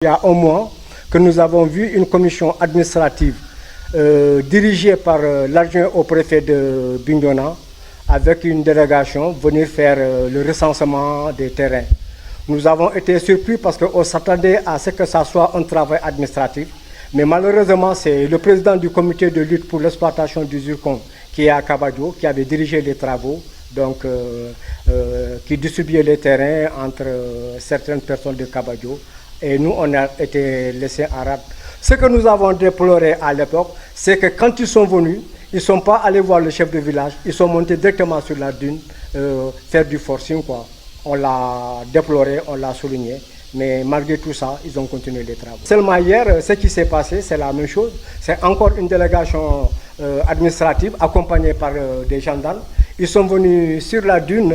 Il y a un mois que nous avons vu une commission administrative dirigée par l'adjoint au préfet de Bignona avec une délégation venir faire le recensement des terrains. Nous avons été surpris parce qu'on s'attendait à ce que ça soit un travail administratif. Mais malheureusement, c'est le président du comité de lutte pour l'exploitation du zircon qui est à Kabadio, qui avait dirigé les travaux, donc qui distribuait les terrains entre certaines personnes de Kabadio. Et nous, on a été laissés en rade. Ce que nous avons déploré à l'époque, c'est que quand ils sont venus, ils ne sont pas allés voir le chef de village, ils sont montés directement sur la dune, faire du forcing, quoi. On l'a déploré, on l'a souligné, mais malgré tout ça, ils ont continué les travaux. Seulement hier, ce qui s'est passé, c'est la même chose. C'est encore une délégation administrative accompagnée par des gendarmes. Ils sont venus sur la dune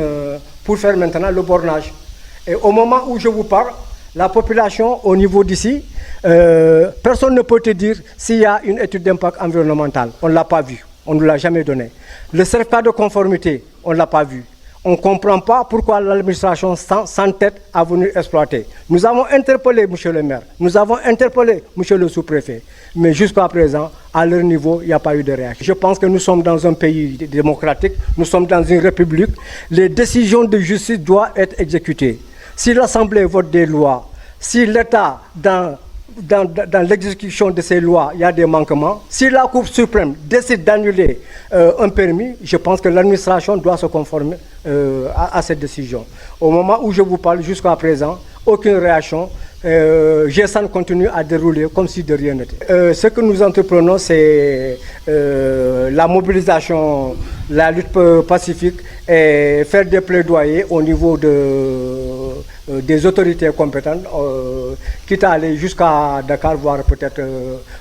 pour faire maintenant le bornage. Et au moment où je vous parle, la population au niveau d'ici, personne ne peut te dire s'il y a une étude d'impact environnemental. On ne l'a pas vu, on ne nous l'a jamais donné. Le certificat de conformité, on ne l'a pas vu. On ne comprend pas pourquoi l'administration s'entête à venir exploiter. Nous avons interpellé M. le maire, nous avons interpellé M. le sous-préfet, mais jusqu'à présent, à leur niveau, il n'y a pas eu de réaction. Je pense que nous sommes dans un pays démocratique, nous sommes dans une république. Les décisions de justice doivent être exécutées. Si l'Assemblée vote des lois, si l'État, dans l'exécution de ces lois, il y a des manquements, si la Cour suprême décide d'annuler un permis, je pense que l'administration doit se conformer à cette décision. Au moment où je vous parle, jusqu'à présent, aucune réaction. GESAN continue à dérouler comme si de rien n'était. Ce que nous entreprenons, c'est la mobilisation, la lutte pacifique et faire des plaidoyers au niveau des autorités compétentes, quitte à aller jusqu'à Dakar, voir peut-être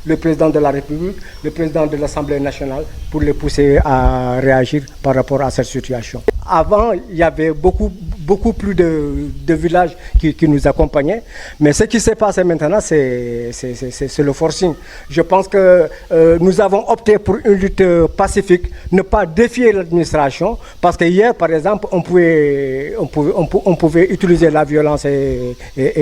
le président de la République, le président de l'Assemblée nationale, pour les pousser à réagir par rapport à cette situation. Avant, il y avait beaucoup plus de villages qui nous accompagnaient, mais ce qui s'est passé maintenant, c'est le forcing. Je pense que nous avons opté pour une lutte pacifique, ne pas défier l'administration, parce que hier, par exemple, on pouvait utiliser la violence et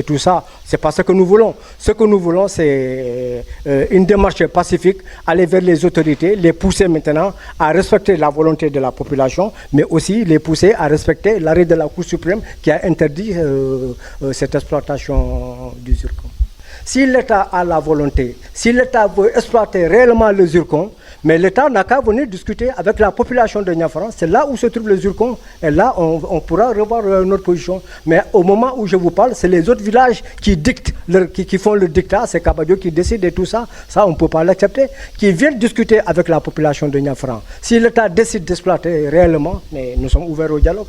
tout ça. C'est pas ce que nous voulons. Ce que nous voulons, c'est une démarche pacifique, aller vers les autorités, les pousser maintenant à respecter la volonté de la population, mais aussi les pousser à respecter l'arrêt de la Cour suprême qui a interdit cette exploitation du zircon. Si l'État a la volonté, si l'État veut exploiter réellement le zircon, mais l'État n'a qu'à venir discuter avec la population de Niafran. C'est là où se trouve le zircon. Et là, on pourra revoir notre position. Mais au moment où je vous parle, c'est les autres villages qui dictent, qui font le dictat. C'est Kabadio qui décide de tout ça. Ça, on ne peut pas l'accepter. Qui viennent discuter avec la population de Niafran. Si l'État décide d'exploiter réellement, mais nous sommes ouverts au dialogue.